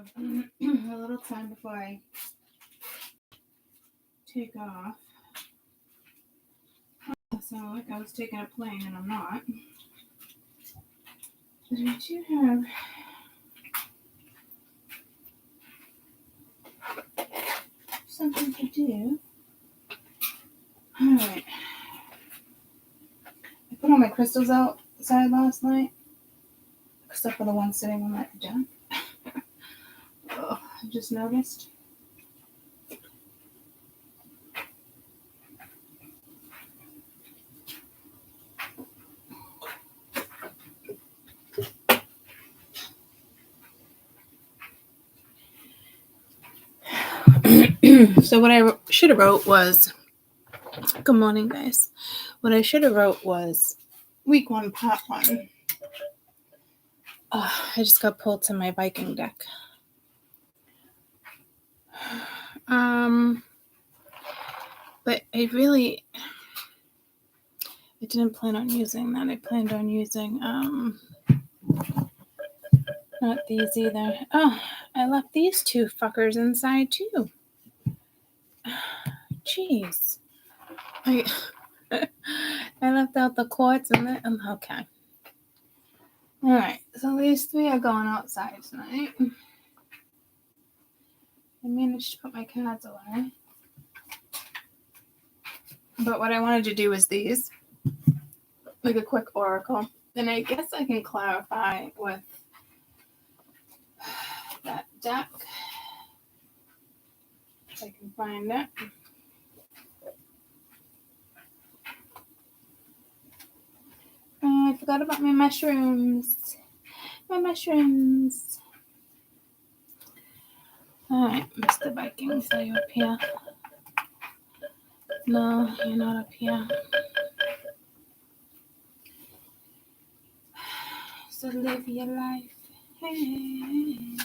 have a little time before I take off. It sounded like I was taking a plane, and I'm not. But I do have something to do. Alright. I put all my crystals outside last night, except for the one sitting on that deck. Oh, I just noticed. So what I should have wrote was, good morning, guys. What I should have wrote was week 1, part 1. I just got pulled to my Viking deck. But I didn't plan on using that. I planned on using, not these either. Oh, I left these two fuckers inside too. Jeez. I left out the quartz and the, okay. Alright, so these 3 are going outside tonight. I managed to put my cards away. But what I wanted to do was these. Like a quick oracle. And I guess I can clarify with that deck. If I can find it. I forgot about my mushrooms. My mushrooms. Alright, Mr. Vikings, are you up here? No, you're not up here. So live your life. Hey.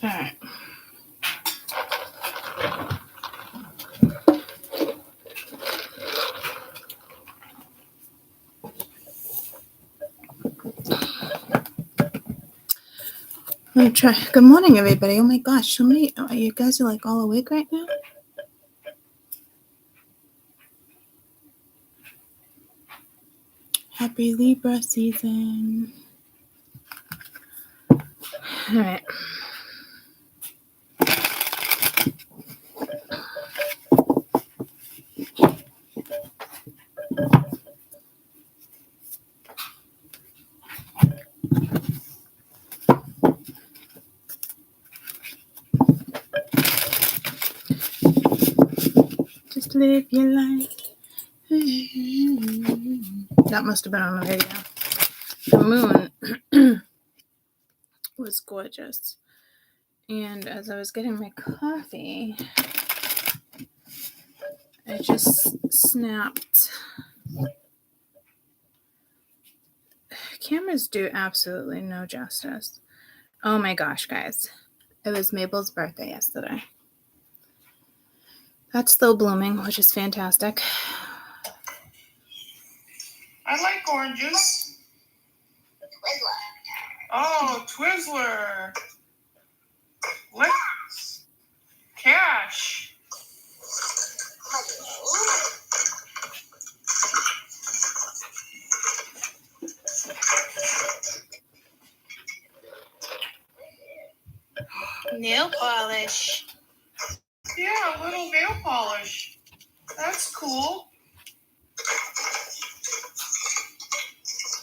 Alright. I'm gonna try. Good morning, everybody. Oh my gosh, so many. You guys are like all awake right now? Happy Libra season. All right. Just live your life. That must have been on the video. The moon was gorgeous. And as I was getting my coffee, I just snapped. Cameras do absolutely no justice. Oh my gosh, guys. It was Mabel's birthday yesterday. That's still blooming, which is fantastic. I like oranges. Oh, Twizzler. Let's cash. Nail polish. Yeah, a little nail polish. That's cool.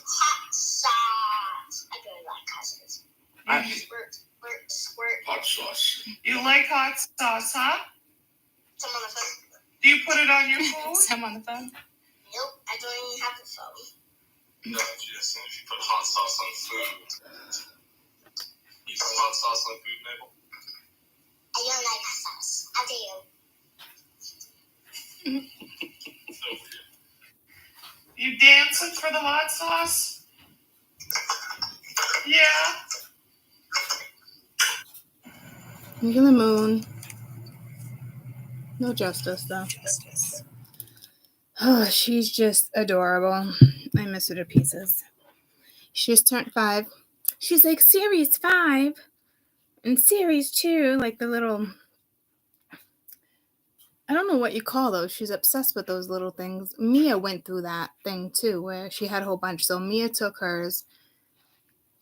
Hot sauce. I really like hot sauce. Squirt. Hot sauce. You like hot sauce, huh? Some on the phone. Do you put it on your phone? Some on the phone? Nope, I don't even have a phone. No, Jason, if you put hot sauce on food. You put hot sauce on food, Mabel? I don't like hot sauce. I do. So weird. You dancing for the hot sauce? Yeah. Look at the moon. No justice, though. Oh, she's just adorable. I miss her to pieces. She just turned 5. She's like, Series 5 and Series 2, like the little... I don't know what you call those. She's obsessed with those little things. Mia went through that thing, too, where she had a whole bunch. So Mia took hers,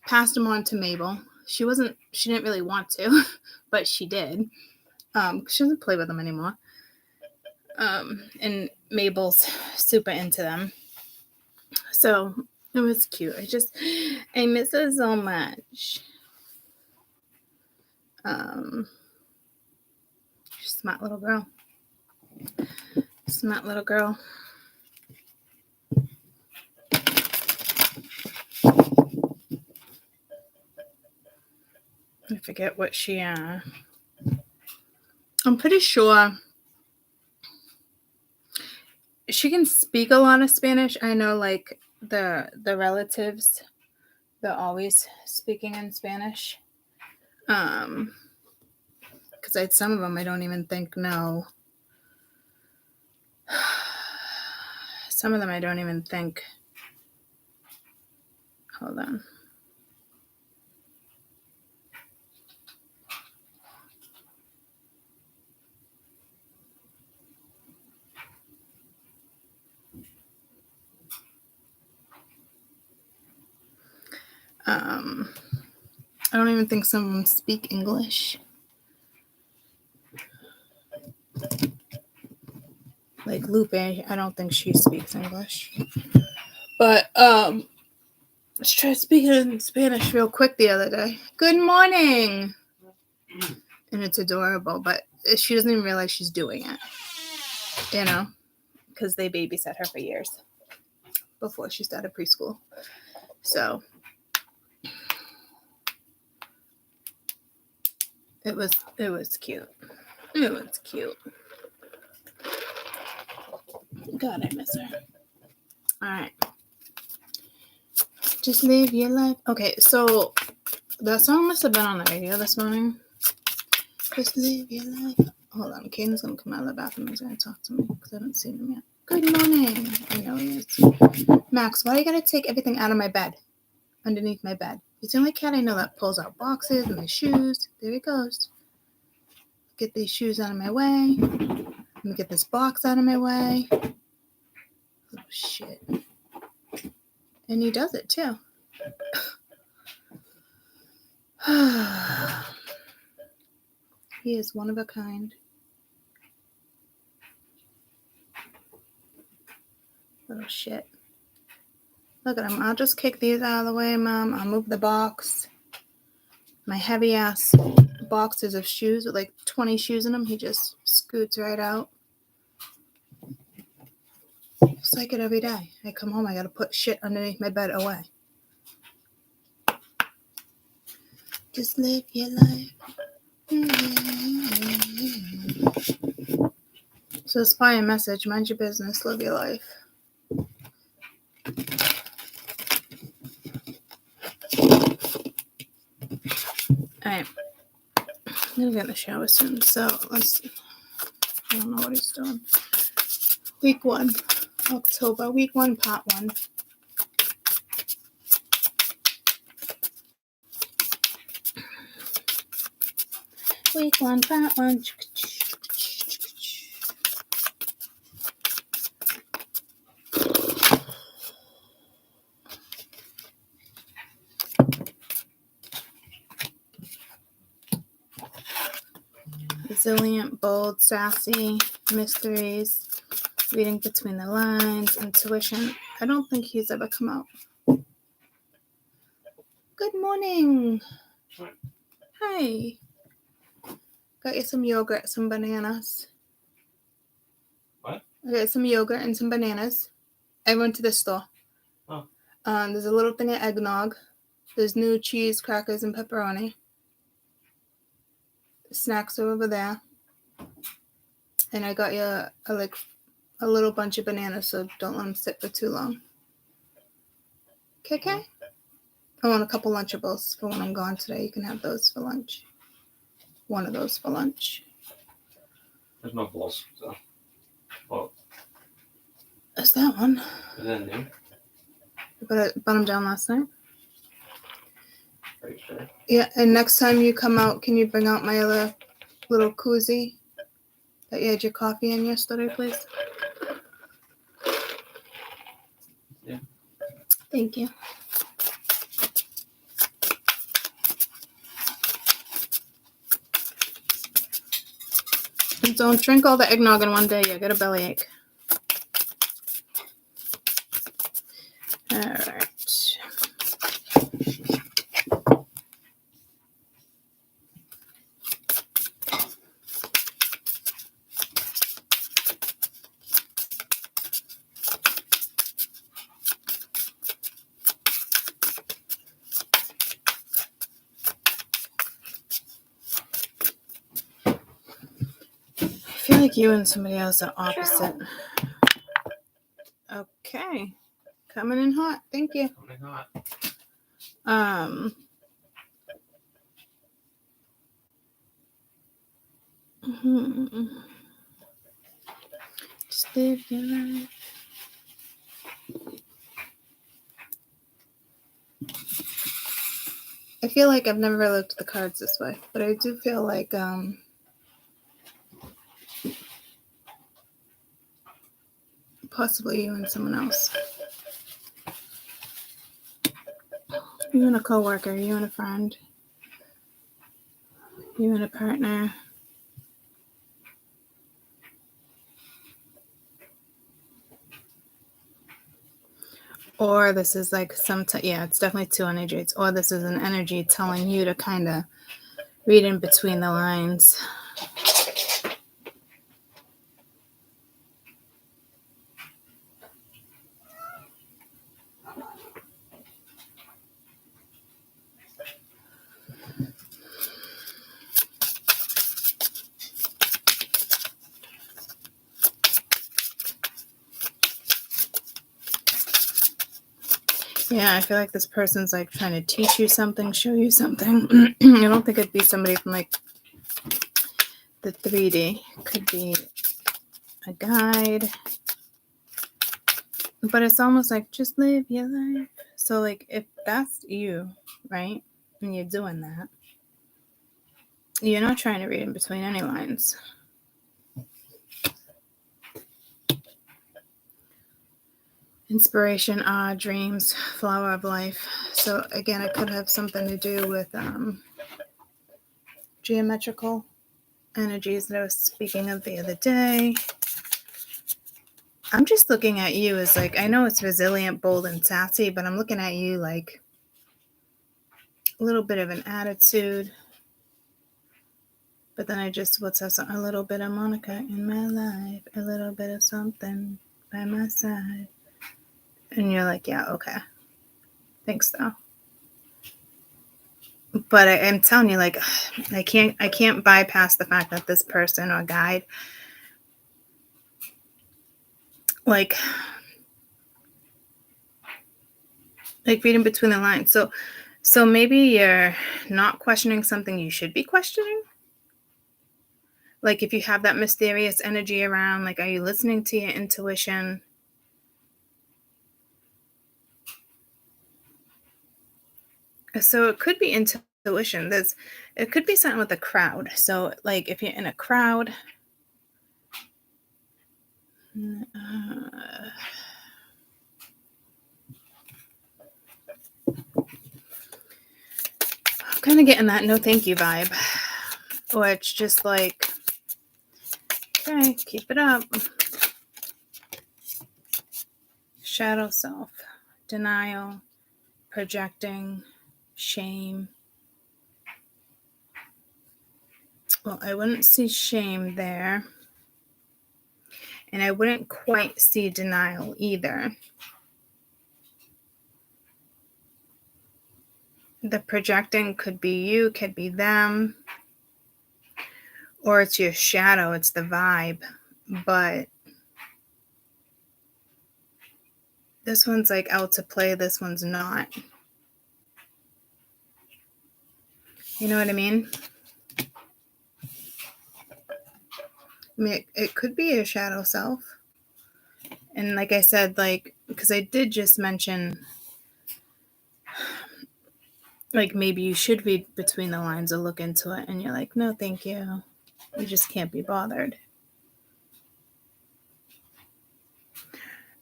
passed them on to Mabel. She didn't really want to, but she did. She doesn't play with them anymore. And Mabel's super into them. So it was cute. I miss her so much. She's a smart little girl. Smart little girl. I forget what she, I'm pretty sure she can speak a lot of Spanish. I know, like, the relatives, they're always speaking in Spanish. Because some of them I don't even think know. Some of them I don't even think. Hold on. I don't even think some of them speak English. Like Lupe, I don't think she speaks English. But let's try speaking in Spanish real quick the other day. Good morning. And it's adorable, but she doesn't even realize she's doing it. You know, because they babysat her for years before she started preschool. So it was cute. It was cute. God, I miss her. All right. Just live your life. Okay, so that song must have been on the radio this morning. Just live your life. Hold on. Caden's going to come out of the bathroom. He's going to talk to me because I haven't seen him yet. Good morning. I know he is. Max, why do you got to take everything out of my bed? Underneath my bed. He's the only cat I know that pulls out boxes and my shoes. There he goes. Get these shoes out of my way. Let me get this box out of my way. Oh, shit. And he does it, too. He is one of a kind. Little shit. Look at him. I'll just kick these out of the way, Mom. I'll move the box. My heavy-ass boxes of shoes with like 20 shoes in them. He just scoots right out. It's like it every day. I come home, I gotta put shit underneath my bed away. Just live your life. So it's probably a message. Mind your business. Live your life. Alright. I'm gonna get in the shower soon. So I don't know what he's doing. Week 1. October. Week 1, part 1. Week 1, part 1. Resilient, bold, sassy, mysteries, reading between the lines, intuition. I don't think he's ever come out. Good morning. Hi. Got you some yogurt, some bananas. What? I got some yogurt and some bananas. I went to the store. Oh. There's a little thing of eggnog. There's new cheese, crackers, and pepperoni. The snacks are over there. And I got you a little bunch of bananas, so don't let them sit for too long. Okay? I want a couple Lunchables for when I'm gone today. You can have those for lunch. One of those for lunch. There's no balls. So. Well, Is that one? is that new? You put them down last night? Pretty sure. Yeah, and next time you come out, can you bring out my other little koozie that you had your coffee in yesterday, please? Yeah. Thank you. And don't drink all the eggnog in one day. You get a bellyache. All right. I feel like you and somebody else are opposite. Okay. Coming in hot. Thank you. Oh my god. Just live your life. I feel like I've never looked at the cards this way, but I do feel like possibly you and someone else. You and a coworker, you and a friend, you and a partner. Or this is like yeah, it's definitely two energies. Or this is an energy telling you to kind of read in between the lines. Yeah, I feel like this person's like trying to teach you something, show you something. I don't think it'd be somebody from like the 3D. Could be a guide. But it's almost like just live your life. So like if that's you, right? And you're doing that, you're not trying to read in between any lines. Inspiration, awe, dreams, flower of life. So again, it could have something to do with geometrical energies that I was speaking of the other day. I'm just looking at you as like, I know it's resilient, bold, and sassy, but I'm looking at you like a little bit of an attitude. But then I just, what's that song? A little bit of Monica in my life, a little bit of something by my side. And you're like, yeah, okay. Thanks though. But I'm telling you, like, I can't bypass the fact that this person or guide, like reading between the lines. So maybe you're not questioning something you should be questioning. Like if you have that mysterious energy around, like, are you listening to your intuition? So it could be intuition. It could be something with a crowd. So like if you're in a crowd, I'm kind of getting that no thank you vibe. Or it's just like, okay, keep it up. Shadow self, denial, projecting, shame. Well, I wouldn't see shame there. And I wouldn't quite see denial either. The projecting could be you, could be them. Or it's your shadow, it's the vibe. But this one's like out to play, this one's not. You know what I mean? I mean, it could be your shadow self. And like I said, like, because I did just mention, like, maybe you should read between the lines or look into it, and you're like, no, thank you. You just can't be bothered.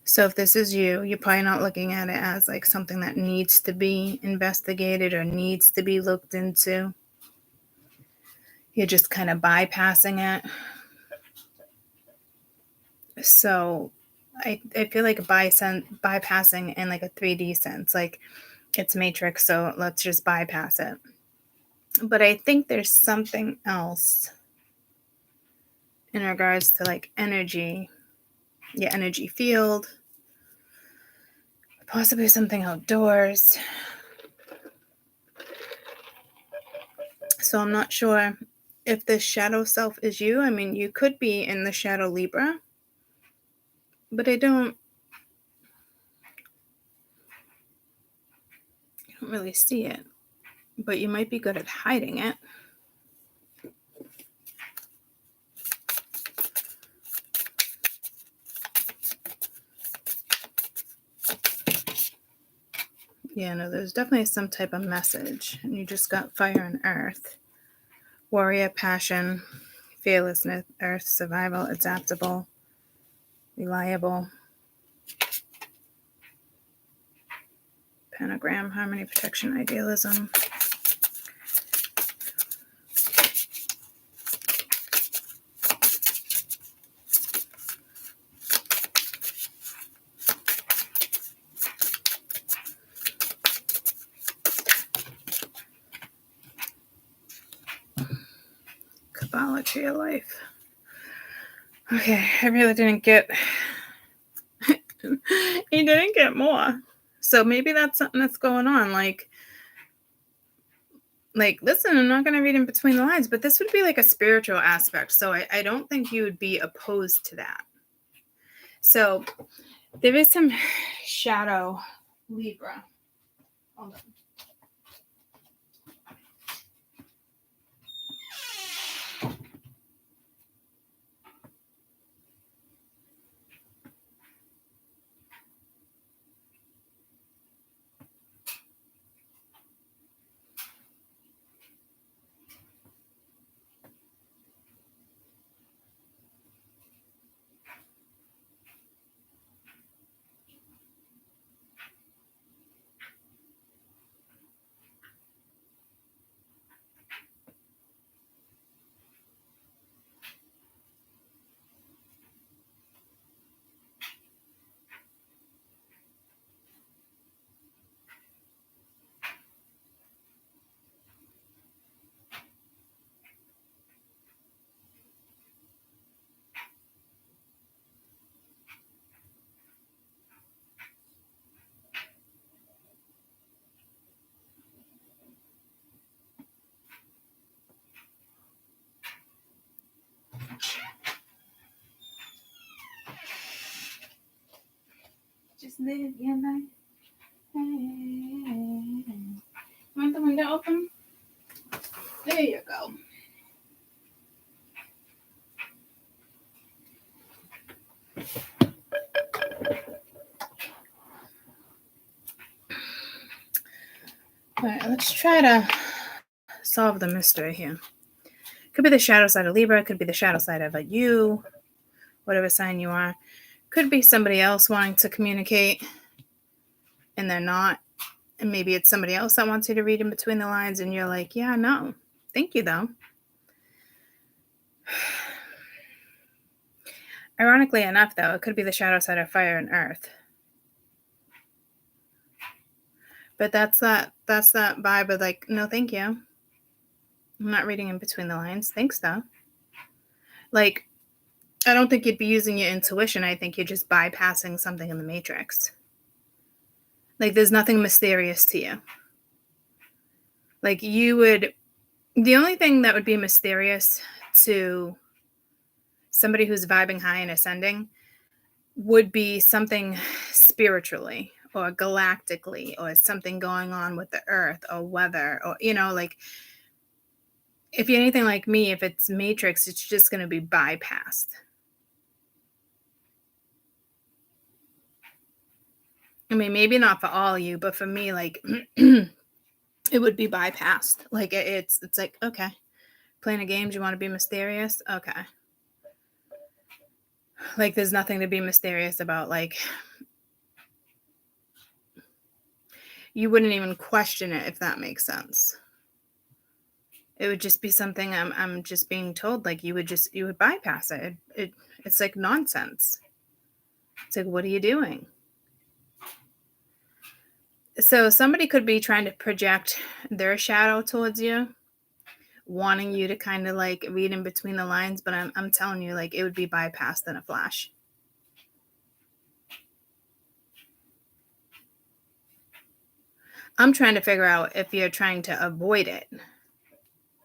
So if this is you, you're probably not looking at it as like something that needs to be investigated or needs to be looked into. You're just kind of bypassing it. So I feel like bypassing in like a 3D sense, like it's Matrix, so let's just bypass it. But I think there's something else in regards to like energy, your energy field, possibly something outdoors. So I'm not sure if this shadow self is you. I mean, you could be in the shadow Libra, but I don't really see it. But you might be good at hiding it. Yeah, no, there's definitely some type of message. And you just got fire and earth. Warrior, passion, fearlessness, earth, survival, adaptable, reliable. Pentagram, harmony, protection, idealism. Kabbalah to your life. Okay, I really didn't get... You didn't get more. So maybe that's something that's going on. Like, listen, I'm not going to read in between the lines, but this would be like a spiritual aspect. So I don't think you would be opposed to that. So there is some shadow Libra. Hold on. Just live your life. Hey. Want the window open? There you go. All right, let's try to solve the mystery here. Could be the shadow side of Libra. Could be the shadow side of you, whatever sign you are. Could be somebody else wanting to communicate and they're not. And maybe it's somebody else that wants you to read in between the lines and you're like, yeah, no, thank you though. Ironically enough though, it could be the shadow side of fire and earth. But that's that vibe of like, no, thank you. I'm not reading in between the lines. Thanks though. Like, I don't think you'd be using your intuition. I think you're just bypassing something in the matrix. Like, there's nothing mysterious to you. Like, you would... The only thing that would be mysterious to somebody who's vibing high and ascending would be something spiritually or galactically or something going on with the earth or weather or, like... if you're anything like me, if it's matrix, it's just going to be bypassed. I mean, maybe not for all of you, but for me, like, it would be bypassed. Like, it's like, okay, playing a game, do you want to be mysterious? Okay. Like, there's nothing to be mysterious about. Like, you wouldn't even question it, if that makes sense. It would just be something I'm just being told, like, you would bypass it. It's like nonsense. It's like, what are you doing? So somebody could be trying to project their shadow towards you, wanting you to kind of like read in between the lines, but I'm telling you, like, it would be bypassed in a flash. I'm trying to figure out if you're trying to avoid it,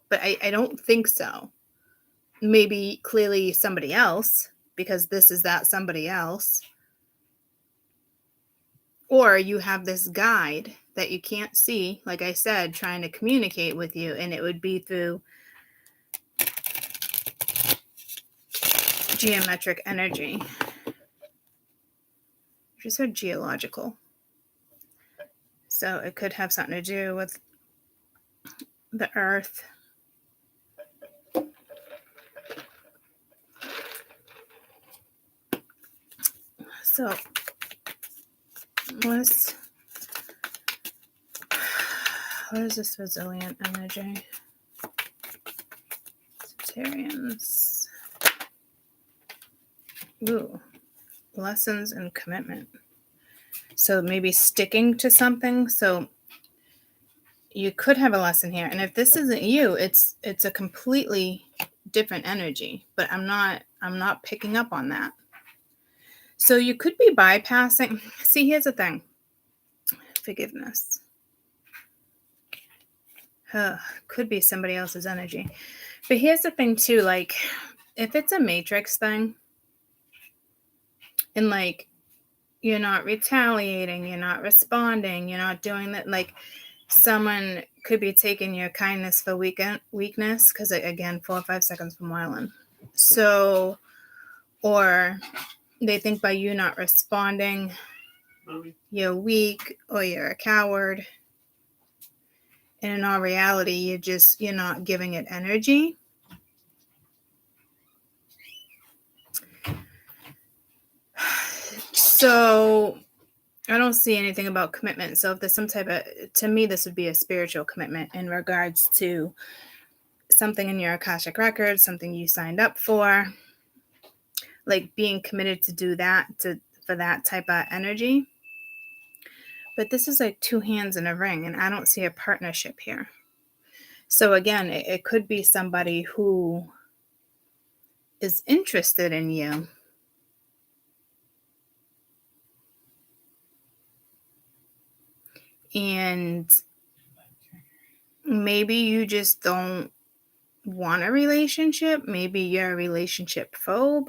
but I don't think so. Maybe clearly somebody else, because this is that somebody else. Or you have this guide that you can't see, like I said, trying to communicate with you, and it would be through geometric energy. Just said geological. So it could have something to do with the earth. So what is this resilient energy? Sagittarians. Ooh, lessons and commitment. So maybe sticking to something. So you could have a lesson here. And if this isn't you, it's a completely different energy, but I'm not picking up on that. So you could be bypassing. See, here's the thing. Forgiveness. Could be somebody else's energy. But here's the thing too, like, if it's a matrix thing, and like, you're not retaliating, you're not responding, you're not doing that, like, someone could be taking your kindness for weakness, because again, 4 or 5 seconds from Wyland. So, or they think by you not responding, you're weak or you're a coward. And in all reality, you're not giving it energy. So I don't see anything about commitment. So if there's some type of, to me, this would be a spiritual commitment in regards to something in your Akashic records, something you signed up for, like being committed to do that, for that type of energy. But this is like 2 hands in a ring, and I don't see a partnership here. So again, it could be somebody who is interested in you. And maybe you just don't want a relationship. Maybe you're a relationship phobe.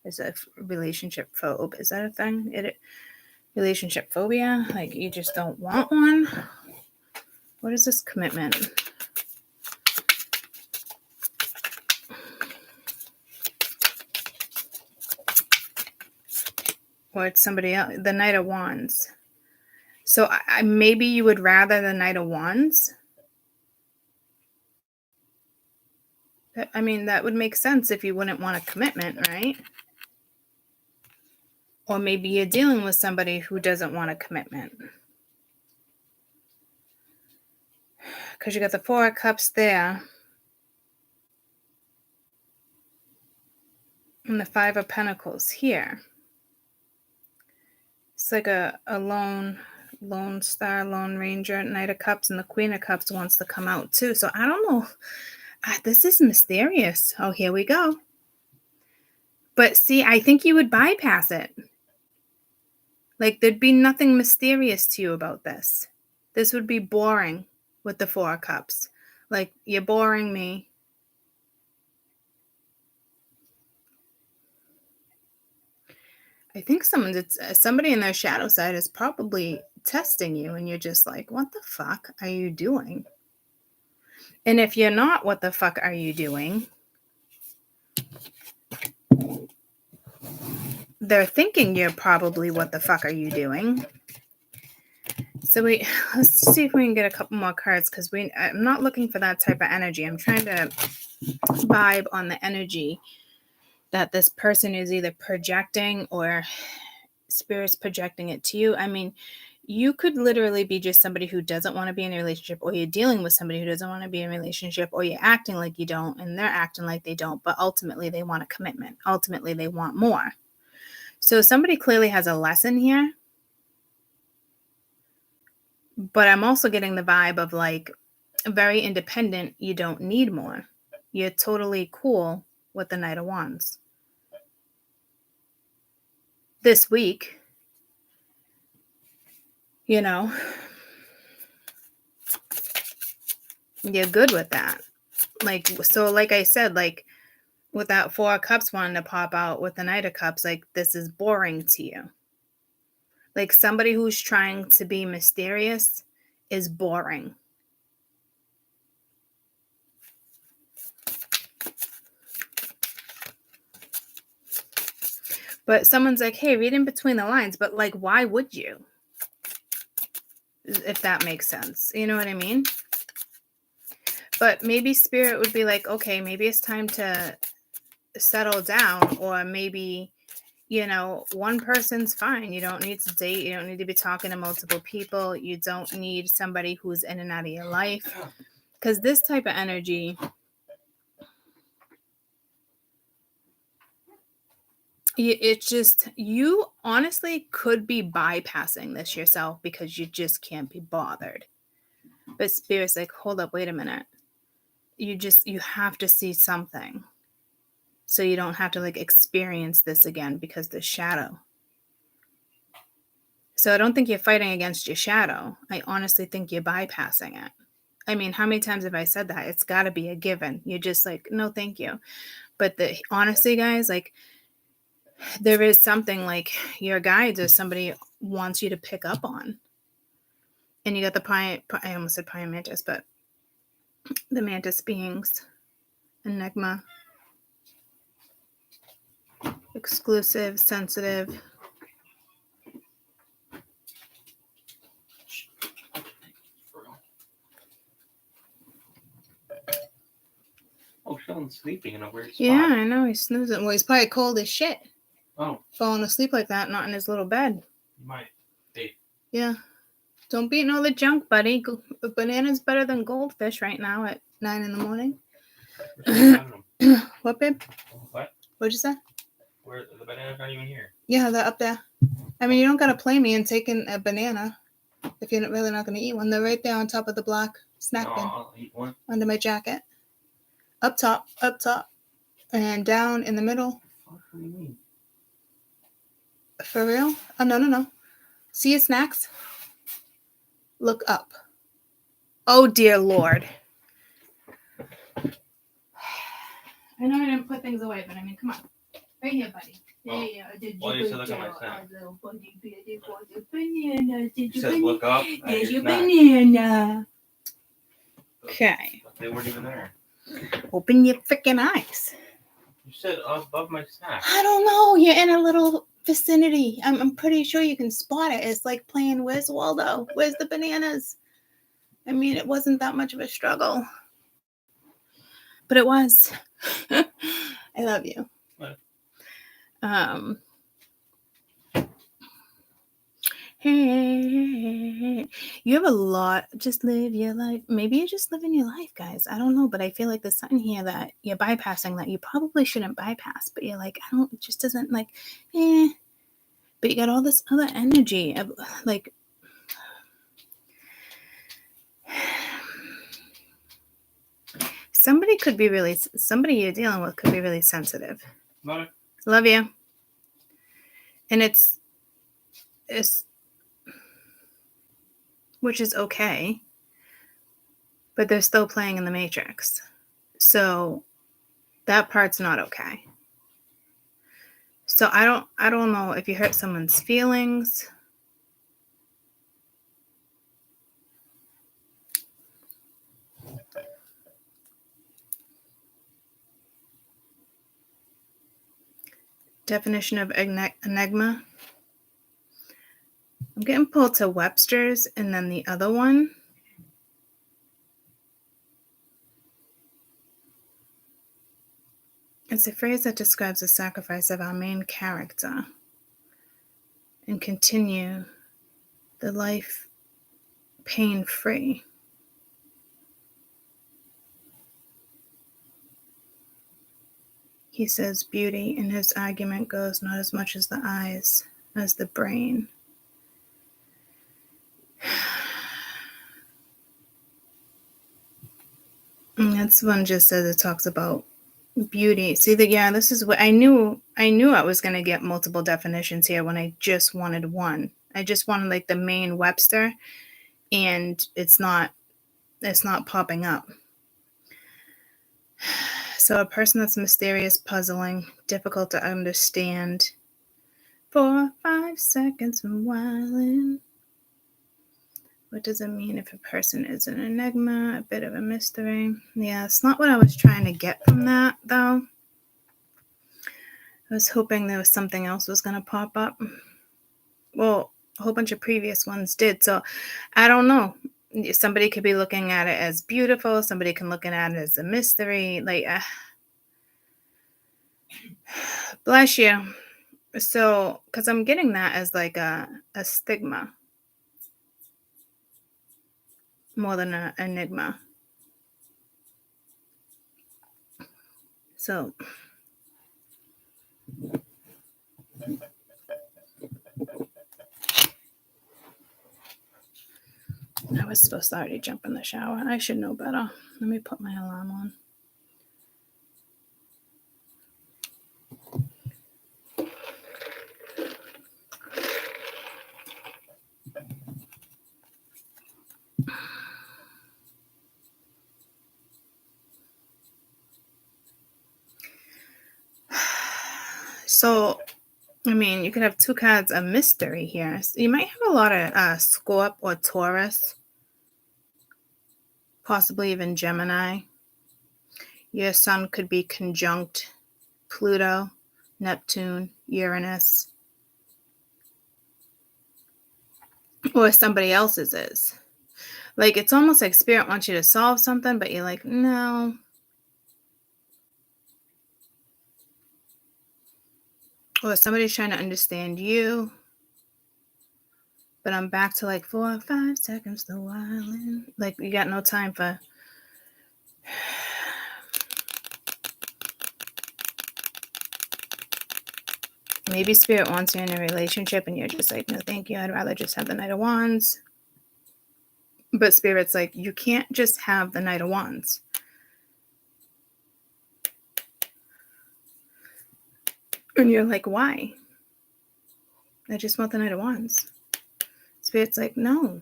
Is a relationship phobe? Is that a thing? Relationship phobia? Like, you just don't want one? What is this commitment? Or it's somebody else. The Knight of Wands. So maybe you would rather the Knight of Wands. I mean, that would make sense if you wouldn't want a commitment, right? Or maybe you're dealing with somebody who doesn't want a commitment. Because you got the 4 of Cups there. And the 5 of Pentacles here. It's like a lone star, lone ranger, Knight of Cups, and the Queen of Cups wants to come out too. So I don't know. This is mysterious. Oh, here we go. But see, I think you would bypass it. Like, there'd be nothing mysterious to you about this. This would be boring with the 4 of Cups. Like, you're boring me. I think somebody in their shadow side is probably testing you, and you're just like, what the fuck are you doing? And if you're not, what the fuck are you doing? They're thinking you're probably what the fuck are you doing? So let's see if we can get a couple more cards, because I'm not looking for that type of energy. I'm trying to vibe on the energy that this person is either projecting or spirit's projecting it to you. I mean, you could literally be just somebody who doesn't want to be in a relationship, or you're dealing with somebody who doesn't want to be in a relationship, or you're acting like you don't and they're acting like they don't, but ultimately they want a commitment. Ultimately they want more. So somebody clearly has a lesson here, but I'm also getting the vibe of like very independent. You don't need more. You're totally cool with the Knight of Wands. This week, you know, you're good with that. Like, so like I said, like with that Four of Cups wanting to pop out with the Knight of Cups, like this is boring to you. Like somebody who's trying to be mysterious is boring. But someone's like, hey, read in between the lines. But like, why would you? If that makes sense. You know what I mean? But maybe spirit would be like, okay, maybe it's time to settle down, or maybe, you know, one person's fine. You don't need to date. You don't need to be talking to multiple people. You don't need somebody who's in and out of your life. Because this type of energy, it's just, you honestly could be bypassing this yourself because you just can't be bothered. But spirit's like, hold up, wait a minute. You have to see something. So you don't have to like experience this again, because the shadow. So I don't think you're fighting against your shadow. I honestly think you're bypassing it. I mean, how many times have I said that? It's got to be a given. You're just like, no, thank you. But honestly, guys, like there is something like your guides or somebody wants you to pick up on. And you got the I almost said praying mantis, but the mantis beings, enigma, exclusive, sensitive. Oh, Sean's sleeping in a weird spot. Yeah, I know. He's snoozing. Well, he's probably cold as shit. Oh. Falling asleep like that, not in his little bed. You might be. Yeah. Don't be in all the junk, buddy. A banana's better than goldfish right now at 9 in the morning. What, babe? What? What'd you say? Where the banana's not even here. Yeah, they're up there. I mean, you don't gotta play me and taking a banana if you're really not gonna eat one. They're right there on top of the black snack bin. I'll eat one. Under my jacket. Up top, and down in the middle. What do you mean? For real? Oh, no. See your snacks? Look up. Oh, dear Lord. I know I didn't put things away, but I mean, come on. Right here, buddy. Oh. Yeah. Did Well, you you said look at my snack. Banana. You said look up. There's your banana. Okay. But they weren't even there. Open your freaking eyes. You said above my snack. I don't know. You're in a little vicinity. I'm pretty sure you can spot it. It's like playing Where's Waldo? Where's the bananas? I mean, it wasn't that much of a struggle. But it was. I love you. What? Hey, you have a lot. Just live your life. Maybe you're just living your life, guys. I don't know, but I feel like there's something here that you're bypassing that you probably shouldn't bypass. But you're like, it just doesn't like, But you got all this other energy of like, somebody you're dealing with could be really sensitive. Love you. And it's which is okay, but they're still playing in the Matrix. So that part's not okay. So I don't know if you hurt someone's feelings. Definition of enigma. I'm getting pulled to Webster's, and then the other one. It's a phrase that describes the sacrifice of our main character and continue the life pain-free. He says beauty in his argument goes not as much as the eyes as the brain. And this one just says it talks about beauty. See, this is what I knew. I knew I was going to get multiple definitions here when I just wanted one. I just wanted like the main Webster, and it's not popping up. So a person that's mysterious, puzzling, difficult to understand. 4 or 5 seconds from wildin'. What does it mean if a person is an enigma, a bit of a mystery? Yeah, it's not what I was trying to get from that, though. I was hoping there was something else was going to pop up. Well, a whole bunch of previous ones did, so I don't know. Somebody could be looking at it as beautiful. Somebody can look at it as a mystery. Like, bless you. So, because I'm getting that as like a stigma more than an enigma. So, I was supposed to already jump in the shower. I should know better. Let me put my alarm on. So, I mean, you could have 2 cards of mystery here. So you might have a lot of Scorp or Taurus, possibly even Gemini. Your sun could be conjunct Pluto, Neptune, Uranus, or somebody else's is. Like, it's almost like Spirit wants you to solve something, but you're like, no. Or somebody's trying to understand you. But I'm back to like 4 or 5 seconds to wildin'. Like, you got no time for... Maybe Spirit wants you in a relationship and you're just like, no, thank you. I'd rather just have the Knight of Wands. But Spirit's like, you can't just have the Knight of Wands. And you're like, why? I just want the Knight of Wands. Spirit's like, no.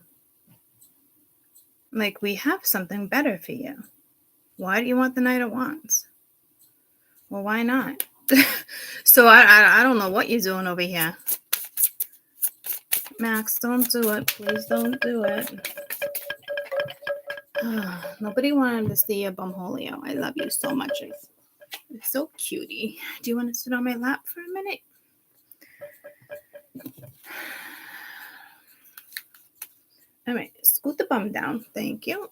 Like, we have something better for you. Why do you want the Knight of Wands? Well, why not? So I don't know what you're doing over here. Max, don't do it. Please don't do it. Nobody wanted to see your bumholio. I love you so much. It's so cutie. Do you want to sit on my lap for a minute? All right, scoot the bum down. Thank you.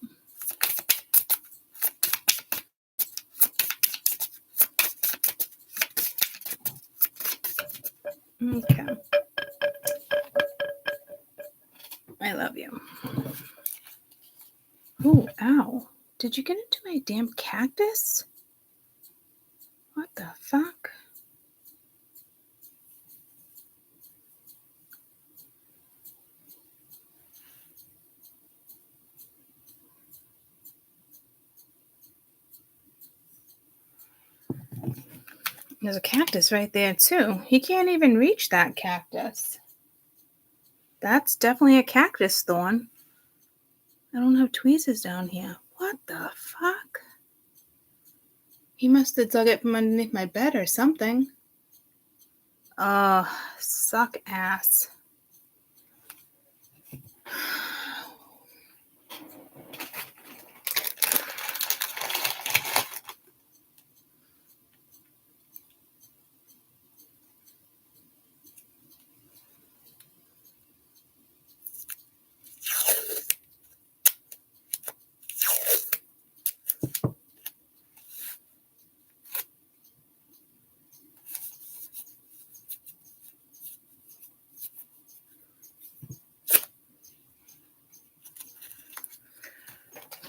Okay. I love you. Oh, ow. Did you get into my damn cactus? What the fuck? There's a cactus right there, too. He can't even reach that cactus. That's definitely a cactus thorn. I don't have tweezers down here. What the fuck? He must have dug it from underneath my bed or something. Oh, suck ass.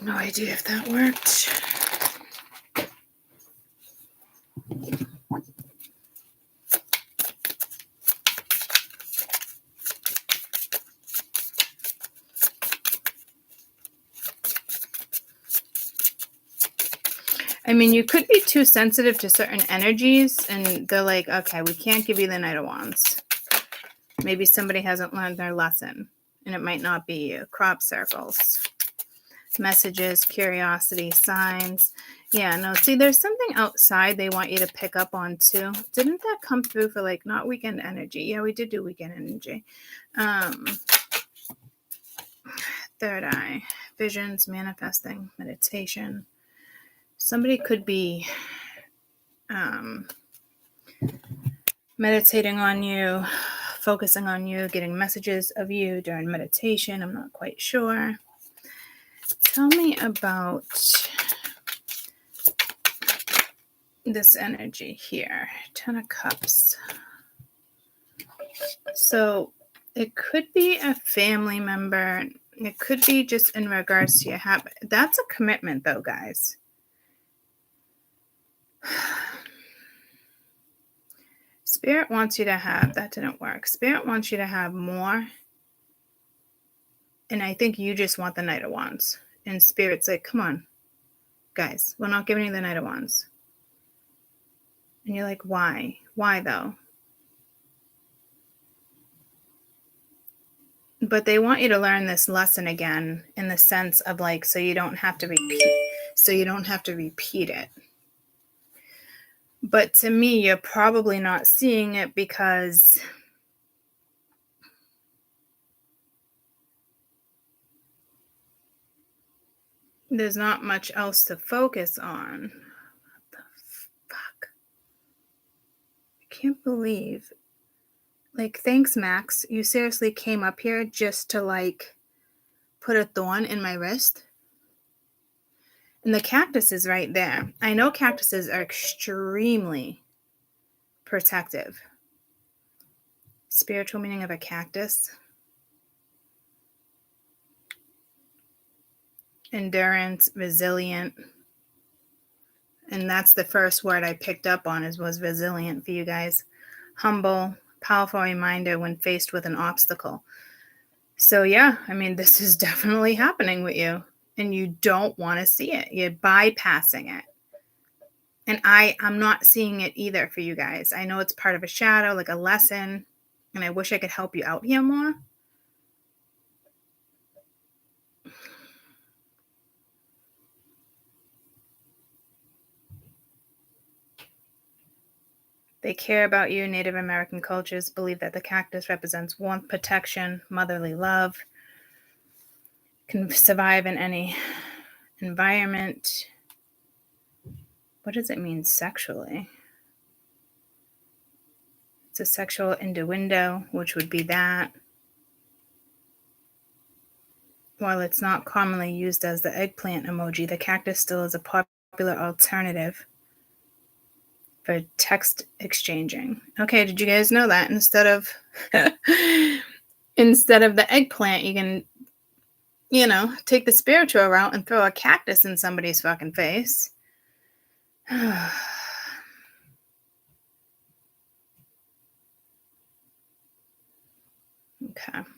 No idea if that worked. I mean, you could be too sensitive to certain energies, and they're like, okay, we can't give you the Knight of Wands. Maybe somebody hasn't learned their lesson, and it might not be you. Crop circles, messages, curiosity, signs. Yeah, no, see, there's something outside they want you to pick up on, too. Didn't that come through for, like, not weekend energy? Yeah, we did do weekend energy. Third eye, visions, manifesting, meditation. Somebody could be meditating on you, focusing on you, getting messages of you during meditation. I'm not quite sure. Tell me about this energy here. 10 of Cups. So it could be a family member. It could be just in regards to your habit. That's a commitment, though, guys. Spirit wants you to have, that didn't work. Spirit wants you to have more. And I think you just want the Knight of Wands. And Spirit's like, come on, guys, we're not giving you the Knight of Wands. And you're like, why? Why, though? But they want you to learn this lesson again in the sense of like, so you don't have to repeat it. But to me, you're probably not seeing it because there's not much else to focus on. What the fuck? I can't believe. Like, thanks, Max. You seriously came up here just to, like, put a thorn in my wrist? And the cactus is right there. I know cactuses are extremely protective. Spiritual meaning of a cactus. Endurance, resilient. And that's the first word I picked up on was resilient for you guys. Humble, powerful reminder when faced with an obstacle. So yeah, I mean, this is definitely happening with you. And you don't want to see it. You're bypassing it. And I'm not seeing it either for you guys. I know it's part of a shadow, like a lesson. And I wish I could help you out here more. They care about you. Native American cultures believe that the cactus represents warmth, protection, motherly love. Can survive in any environment. What does it mean sexually? It's a sexual innuendo, which would be that. While it's not commonly used as the eggplant emoji, the cactus still is a popular alternative for text exchanging. Okay, did you guys know that? Instead of the eggplant, you can, take the spiritual route and throw a cactus in somebody's fucking face. Okay,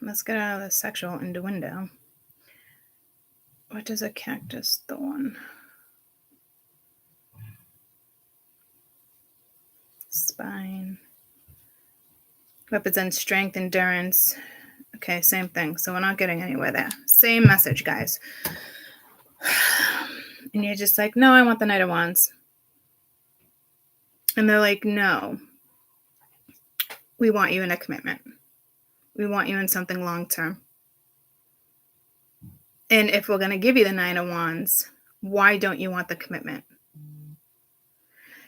let's get out of the sexual innuendo. What is a cactus thorn? Spine. Represents strength, endurance. Okay, same thing. So we're not getting anywhere there. Same message, guys. And you're just like, no, I want the Knight of Wands. And they're like, no. We want you in a commitment. We want you in something long-term. And if we're going to give you the Nine of Wands, why don't you want the commitment?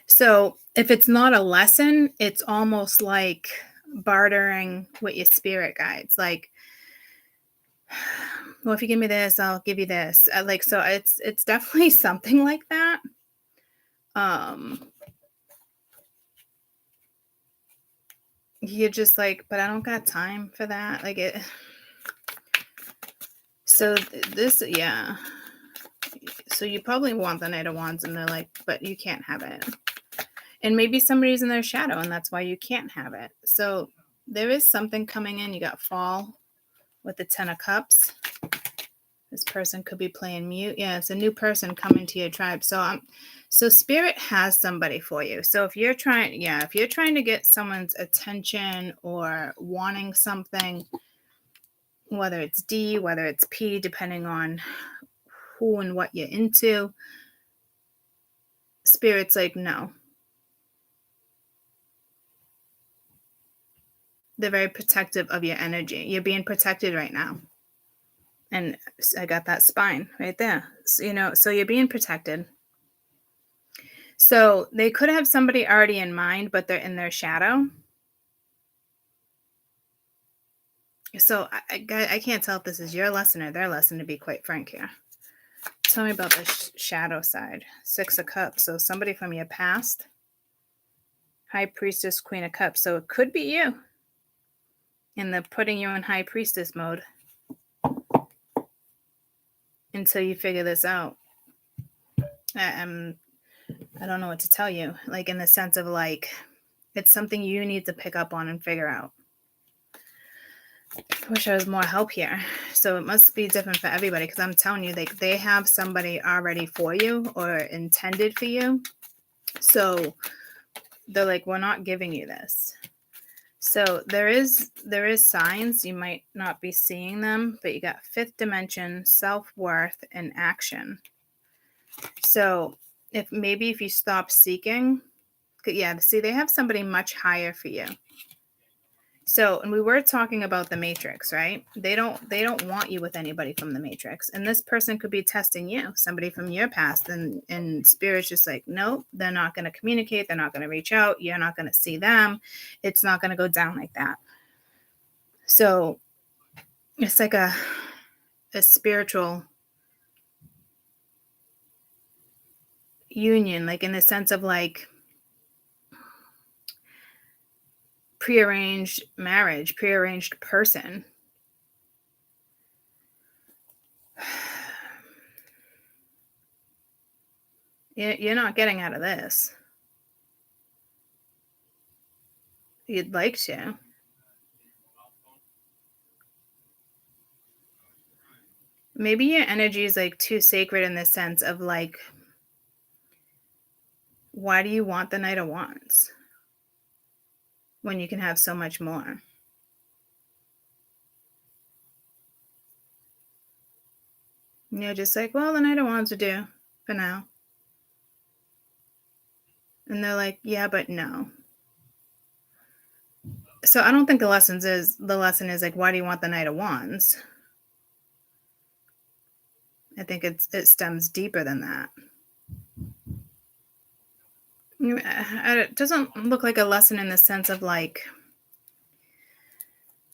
So if it's not a lesson, it's almost like bartering with your spirit guides. Like, well, if you give me this, I'll give you this. So it's definitely something like that. You're just like, but I don't got time for that. So this, yeah. So you probably want the Knight of Wands, and they're like, but you can't have it. And maybe somebody's in their shadow, and that's why you can't have it. So there is something coming in. You got Fall with the 10 of Cups. This person could be playing mute. Yeah, it's a new person coming to your tribe. So Spirit has somebody for you. So if you're trying to get someone's attention or wanting something, whether it's D, whether it's P, depending on who and what you're into, Spirit's like, no. They're very protective of your energy. You're being protected right now. And I got that spine right there. So, so you're being protected. So they could have somebody already in mind, but they're in their shadow. So I can't tell if this is your lesson or their lesson, to be quite frank here. Tell me about the shadow side. 6 of Cups. So somebody from your past. High Priestess, Queen of Cups. So it could be you. And they're putting you in High Priestess mode until you figure this out. I don't know what to tell you. Like, in the sense of like, it's something you need to pick up on and figure out. I wish there was more help here. So it must be different for everybody, because I'm telling you, they have somebody already for you or intended for you. So they're like, we're not giving you this. So there is signs. You might not be seeing them, but you got 5th dimension, self-worth, and action. So if you stop seeking, yeah, see, they have somebody much higher for you. So, and we were talking about the Matrix, right? They don't want you with anybody from the Matrix. And this person could be testing you, somebody from your past, and Spirit's just like, nope, they're not going to communicate. They're not going to reach out. You're not going to see them. It's not going to go down like that. So it's like a spiritual union, like in the sense of like prearranged marriage, prearranged person. You're not getting out of this. You'd like to. Maybe your energy is like too sacred in the sense of like, why do you want the Knight of Wands when you can have so much more? And you're just like, well, the Knight of Wands would do for now. And they're like, yeah, but no. So I don't think the lesson is like, why do you want the Knight of Wands? I think it stems deeper than that. It doesn't look like a lesson in the sense of like,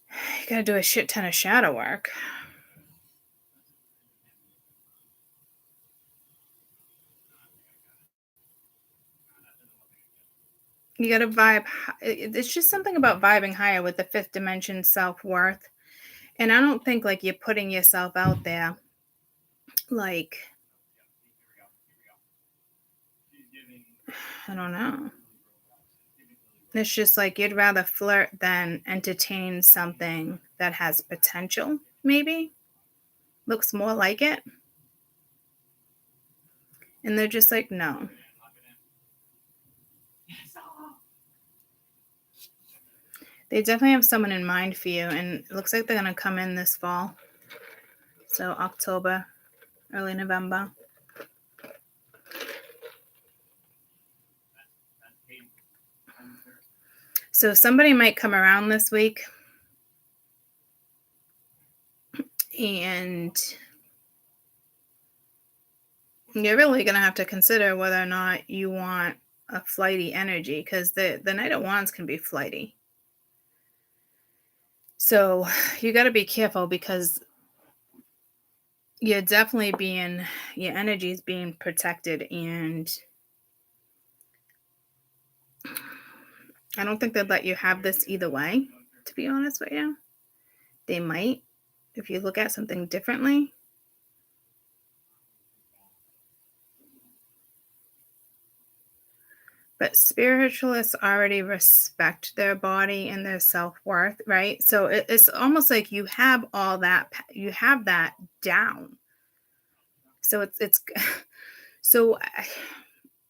you gotta do a shit ton of shadow work. You gotta vibe. It's just something about vibing higher with the 5th dimension self-worth. And I don't think like you're putting yourself out there like, I don't know. It's just like you'd rather flirt than entertain something that has potential, maybe. Looks more like it. And they're just like, no. They definitely have someone in mind for you. And it looks like they're going to come in this fall. So October, early November. So somebody might come around this week. And you're really going to have to consider whether or not you want a flighty energy, because the Knight of Wands can be flighty. So you got to be careful, because you're definitely your energy is being protected, and I don't think they'd let you have this either way, to be honest with you. They might, if you look at something differently. But spiritualists already respect their body and their self-worth, right? So it's almost like you have all that, you have that down. So it's so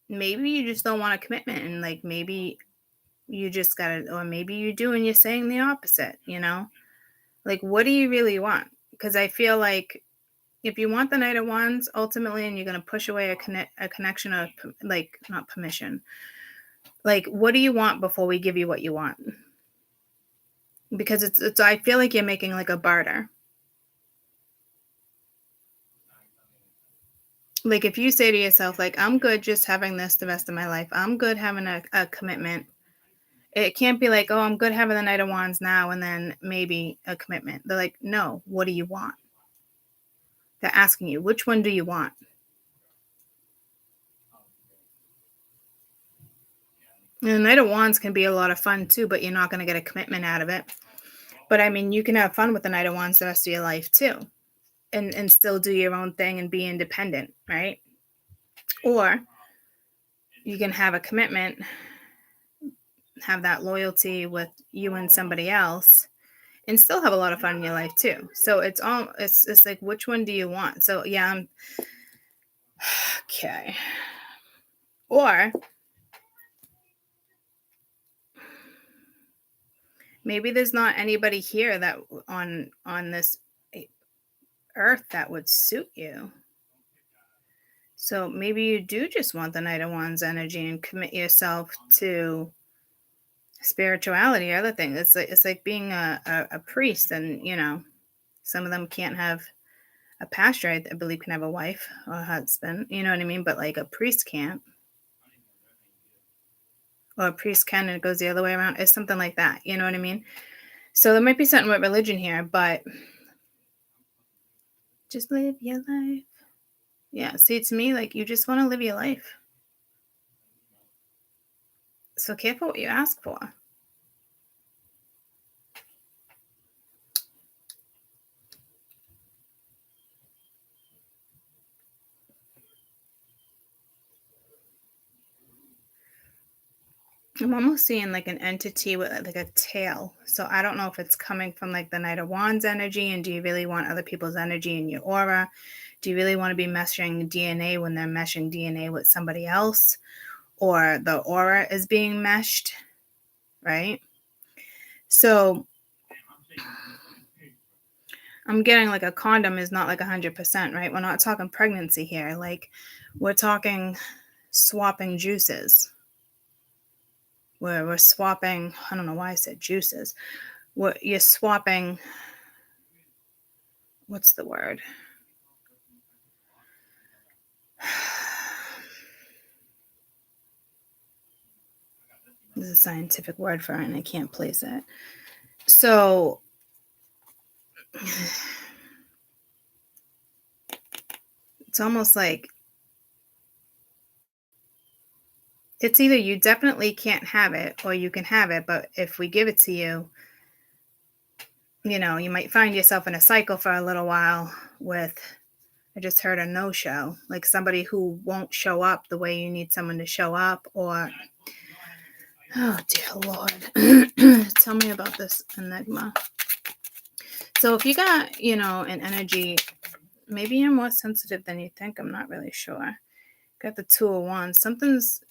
maybe you just don't want a commitment, and like maybe you just gotta, or maybe you do and you're saying the opposite, like what do you really want? Because I feel like if you want the Knight of Wands ultimately, and you're going to push away a connection of, like, not permission, like what do you want before we give you what you want? Because it's I feel like you're making like a barter. Like if you say to yourself, like, I'm good just having this the rest of my life, I'm good having a commitment. It can't be like, oh, I'm good having the Knight of Wands now and then maybe a commitment. They're like, no, what do you want? They're asking you, which one do you want? And the Knight of Wands can be a lot of fun too, but you're not going to get a commitment out of it. But I mean, you can have fun with the Knight of Wands the rest of your life too, and still do your own thing and be independent, right? Or you can have a commitment, have that loyalty with you and somebody else, and still have a lot of fun in your life too. So it's like, which one do you want? So yeah, I'm okay. Or maybe there's not anybody here that on this earth that would suit you. So maybe you do just want the Knight of Wands energy and commit yourself to spirituality or other things. It's like being a priest, and some of them can't have a pastor, I believe, can have a wife or a husband, you know what I mean? But like a priest can't. Or a priest can and it goes the other way around. It's something like that, you know what I mean? So there might be something with religion here, but just live your life. Yeah, see, to me, like, you just want to live your life. So careful what you ask for. I'm almost seeing like an entity with like a tail. So I don't know if it's coming from like the Knight of Wands energy, and do you really want other people's energy in your aura? Do you really want to be meshing DNA when they're meshing DNA with somebody else? Or the aura is being meshed, right? So I'm getting like a condom is not like 100%, right? We're not talking pregnancy here. Like we're talking swapping juices. Where we're swapping, I don't know why I said juices. You're swapping, what's the word? There's a scientific word for it and I can't place it. So it's almost like it's either you definitely can't have it or you can have it, but if we give it to you, you might find yourself in a cycle for a little while with, I just heard a no-show, like somebody who won't show up the way you need someone to show up, or, oh dear Lord, tell me about this enigma. So if you got, an energy, maybe you're more sensitive than you think, I'm not really sure. Got the Two of Wands, something's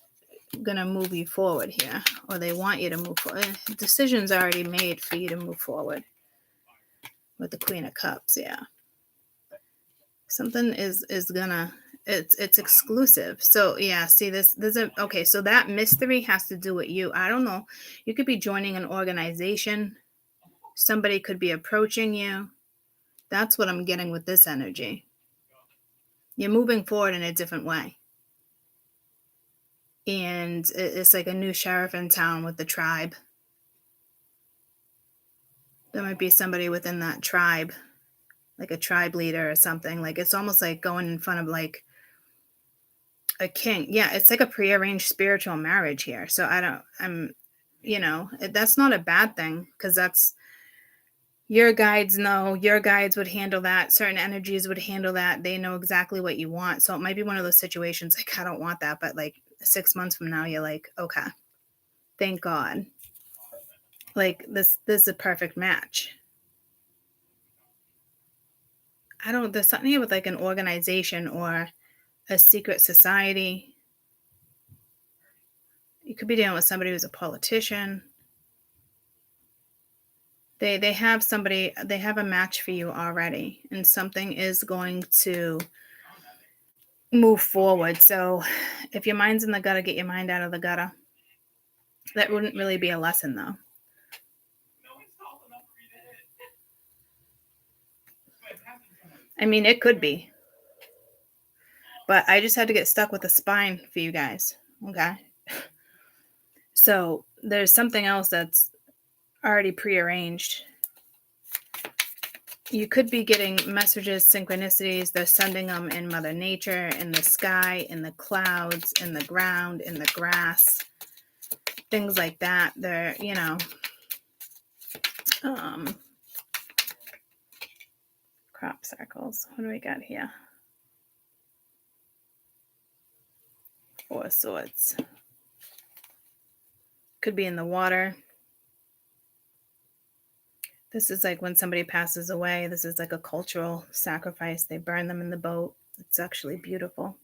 gonna move you forward here, or they want you to move forward. Decision's already made for you to move forward. With the Queen of Cups, yeah. Something is gonna, it's exclusive. So yeah, see this, okay, so that mystery has to do with you. I don't know. You could be joining an organization. Somebody could be approaching you. That's what I'm getting with this energy. You're moving forward in a different way. And it's like a new sheriff in town with the tribe. There might be somebody within that tribe, like a tribe leader or something. Like it's almost like going in front of like a king. Yeah, it's like a prearranged spiritual marriage here. So that's not a bad thing, because that's your guides know, your guides would handle that. Certain energies would handle that. They know exactly what you want. So it might be one of those situations like, I don't want that, but like 6 months from now, you're like, okay, thank God. Like this is a perfect match. There's something here with like an organization or a secret society. You could be dealing with somebody who's a politician. They have a match for you already, and something is going to move forward. So if your mind's in the gutter, get your mind out of the gutter. That wouldn't really be a lesson though. I mean, it could be. But I just had to get stuck with the spine for you guys. Okay. So there's something else that's already prearranged. You could be getting messages, synchronicities. They're sending them in Mother Nature, in the sky, in the clouds, in the ground, in the grass, things like that. They're, crop circles. What do we got here? 4 swords. Could be in the water. This is like when somebody passes away. This is like a cultural sacrifice. They burn them in the boat. It's actually beautiful.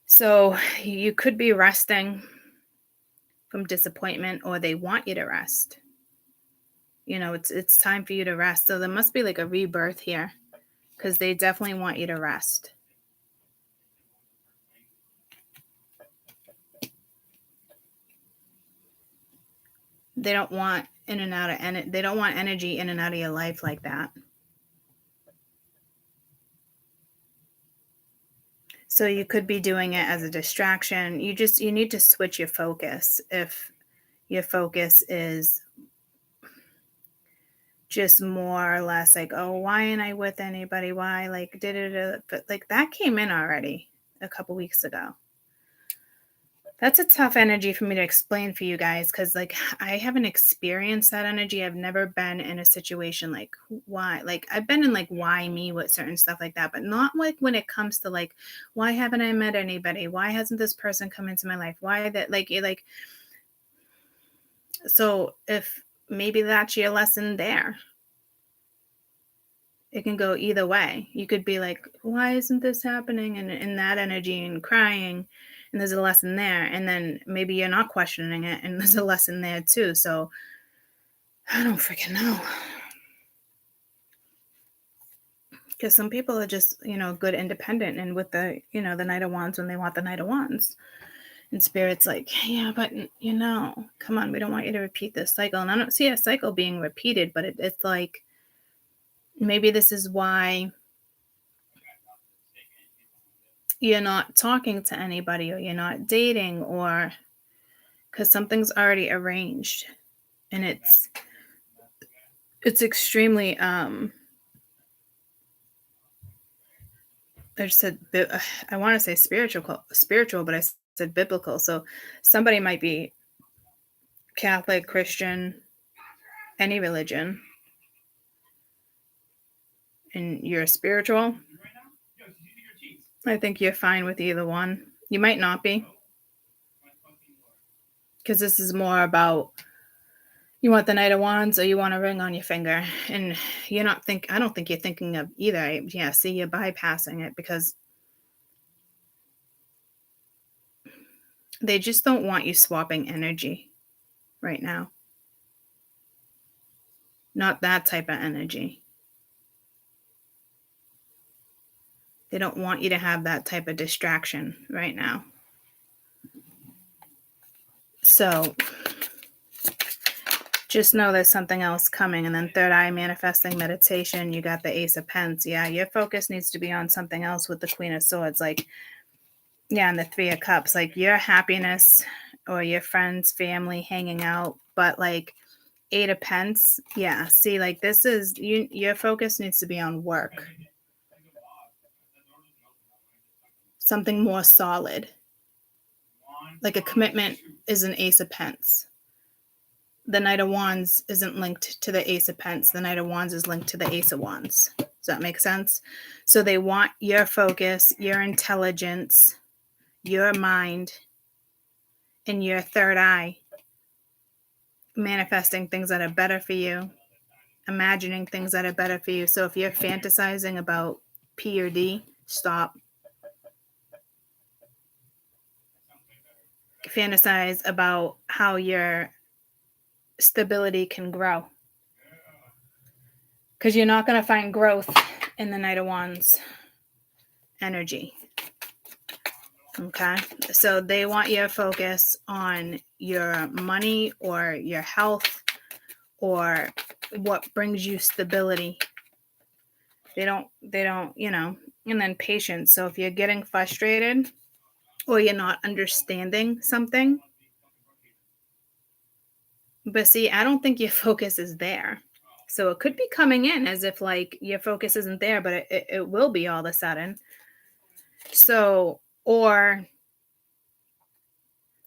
So you could be resting from disappointment, or they want you to rest. It's time for you to rest. So there must be like a rebirth here, because they definitely want you to rest. They don't want they don't want energy in and out of your life like that. So you could be doing it as a distraction. You need to switch your focus. If your focus is just more or less like, oh, why ain't I with anybody? Why? Like, but like that came in already a couple weeks ago. That's a tough energy for me to explain for you guys, because like I haven't experienced that energy. I've never been in a situation like why. Like I've been in like why me with certain stuff like that, but not like when it comes to like why haven't I met anybody? Why hasn't this person come into my life? Why that like. So if maybe that's your lesson there. It can go either way. You could be like, why isn't this happening? And in that energy and crying. And there's a lesson there. And then maybe you're not questioning it, and there's a lesson there too. So I don't freaking know. Because some people are just, good independent. And with the, the Knight of Wands, when they want the Knight of Wands. And Spirit's like, yeah, but, come on, we don't want you to repeat this cycle. And I don't see a cycle being repeated, but it's like, maybe this is why you're not talking to anybody, or you're not dating, or because something's already arranged, and it's extremely I just said I want to say spiritual, but I said biblical. So somebody might be Catholic, Christian, any religion, and you're spiritual. I think you're fine with either one. You might not be, because this is more about you want the Knight of Wands, or you want a ring on your finger, and I don't think you're thinking of either. Yeah, see, you're bypassing it because they just don't want you swapping energy right now. Not that type of energy. They don't want you to have that type of distraction right now. So just know there's something else coming. And then third eye manifesting meditation, you got the Ace of Pents. Yeah, your focus needs to be on something else with the Queen of Swords. Like, yeah, and the Three of Cups, like your happiness or your friends, family, hanging out. But like Eight of Pents, yeah, see, like this is, your focus needs to be on work. Something more solid. Like a commitment is an Ace of Pents. The Knight of Wands isn't linked to the Ace of Pents. The Knight of Wands is linked to the Ace of Wands. Does that make sense? So they want your focus, your intelligence, your mind and your third eye, manifesting things that are better for you, imagining things that are better for you. So if you're fantasizing about P or D, stop. Fantasize about how your stability can grow. Because you're not going to find growth in the Knight of Wands energy. Okay? So they want your focus on your money or your health or what brings you stability. They don't, and then patience. So if you're getting frustrated or you're not understanding something, but see, I don't think your focus is there. So it could be coming in as if like your focus isn't there, but it will be all of a sudden. So, or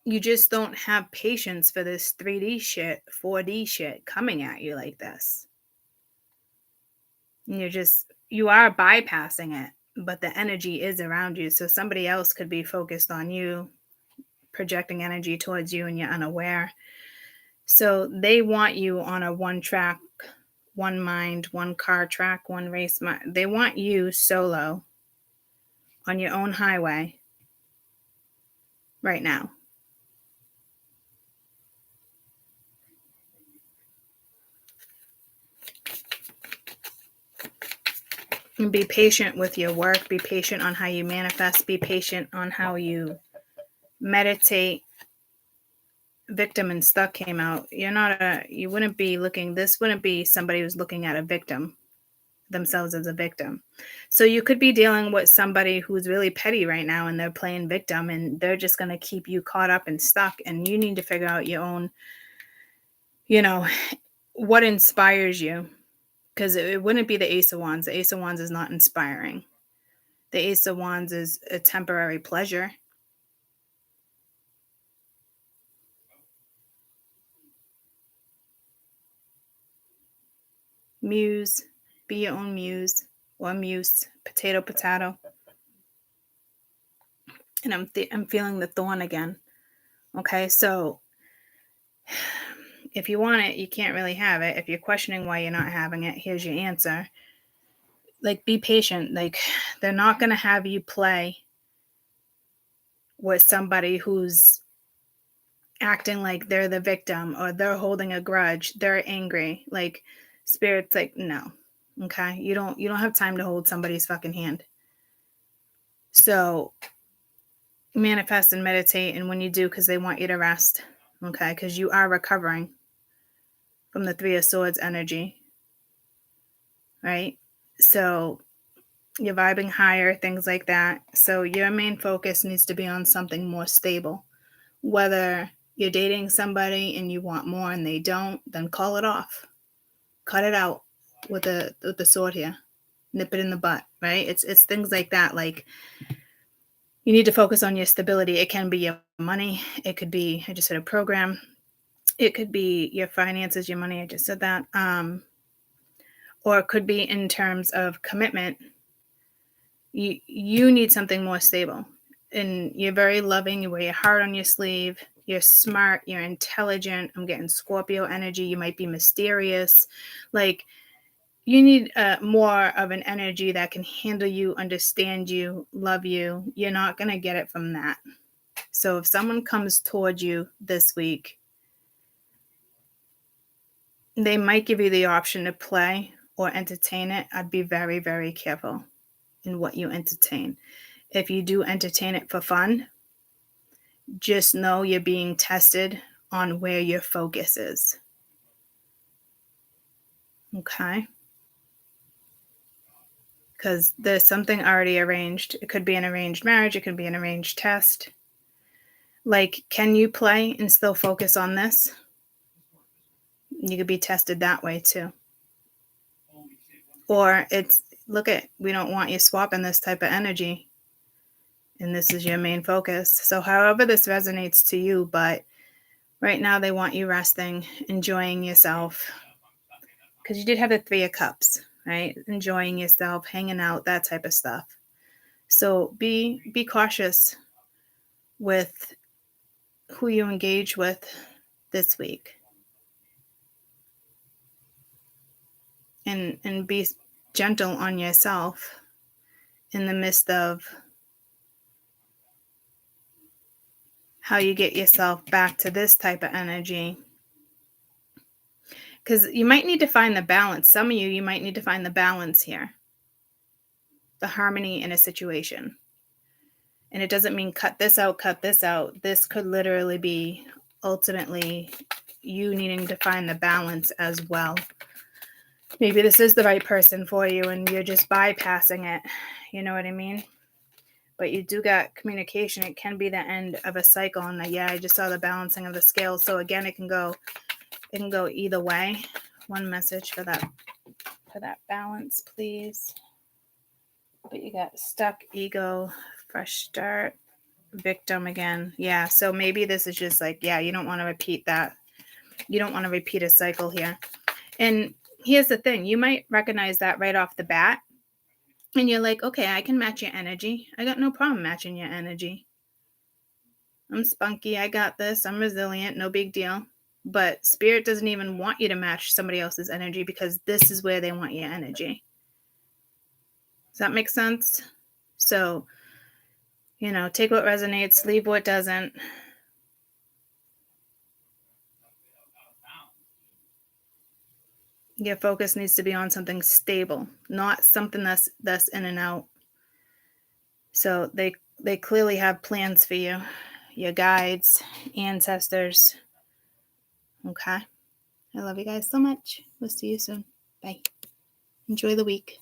you just don't have patience for this 3D shit, 4D shit coming at you like this. And you are bypassing it, but the energy is around you. So somebody else could be focused on you, projecting energy towards you, and you're unaware. So they want you on a one track, one mind, one car track, one race. They want you solo on your own highway right now. And be patient with your work. Be patient on how you manifest. Be patient on how you meditate. Victim and stuck came out. You wouldn't be looking, this wouldn't be somebody who's looking at a victim, themselves as a victim. So you could be dealing with somebody who's really petty right now and they're playing victim and they're just going to keep you caught up and stuck. And you need to figure out your own, what inspires you. Because it wouldn't be the Ace of Wands. The Ace of Wands is not inspiring. The Ace of Wands is a temporary pleasure. Muse. Be your own muse or muse. Potato. And I'm feeling the thorn again. Okay, so if you want it, you can't really have it. If you're questioning why you're not having it, here's your answer. Like, be patient. Like, they're not going to have you play with somebody who's acting like they're the victim or they're holding a grudge. They're angry. Like, Spirit's like, no. Okay? You don't have time to hold somebody's fucking hand. So manifest and meditate, and when you do, because they want you to rest. Okay? Because you are recovering from the Three of Swords energy. Right? So you're vibing higher, things like that. So your main focus needs to be on something more stable. Whether you're dating somebody and you want more and they don't, then call it off. Cut it out with the sword here. Nip it in the butt, right? It's things like that. Like, you need to focus on your stability. It can be your money. It could be, I just said a program. It could be your finances, your money. I just said that. Or it could be in terms of commitment. You need something more stable. And you're very loving. You wear your heart on your sleeve. You're smart. You're intelligent. I'm getting Scorpio energy. You might be mysterious. Like, you need more of an energy that can handle you, understand you, love you. You're not going to get it from that. So if someone comes towards you this week, they might give you the option to play or entertain it. I'd be very, very careful in what you entertain. If you do entertain it for fun, just know you're being tested on where your focus is. Okay? Because there's something already arranged. It could be an arranged marriage. It could be an arranged test. Like, can you play and still focus on this? You could be tested that way too. Or we don't want you swapping this type of energy. And this is your main focus. So however this resonates to you, but right now they want you resting, enjoying yourself. Because you did have the Three of Cups, right? Enjoying yourself, hanging out, that type of stuff. So be cautious with who you engage with this week. And be gentle on yourself in the midst of how you get yourself back to this type of energy. Because you might need to find the balance. Some of you might need to find the balance here. The harmony in a situation. And it doesn't mean cut this out, cut this out. This could literally be ultimately you needing to find the balance as well. Maybe this is the right person for you and you're just bypassing it. You know what I mean? But you do got communication. It can be the end of a cycle. And I just saw the balancing of the scales. So again, it can go either way. One message for that balance, please. But you got stuck, ego, fresh start, victim again. Yeah, so maybe this is just like, you don't want to repeat that. You don't want to repeat a cycle here. And here's the thing. You might recognize that right off the bat. And you're like, okay, I can match your energy. I got no problem matching your energy. I'm spunky. I got this. I'm resilient. No big deal. But Spirit doesn't even want you to match somebody else's energy because this is where they want your energy. Does that make sense? So, take what resonates, leave what doesn't. Your focus needs to be on something stable, not something that's in and out. So they clearly have plans for you, your guides, ancestors. Okay. I love you guys so much. We'll see you soon. Bye. Enjoy the week.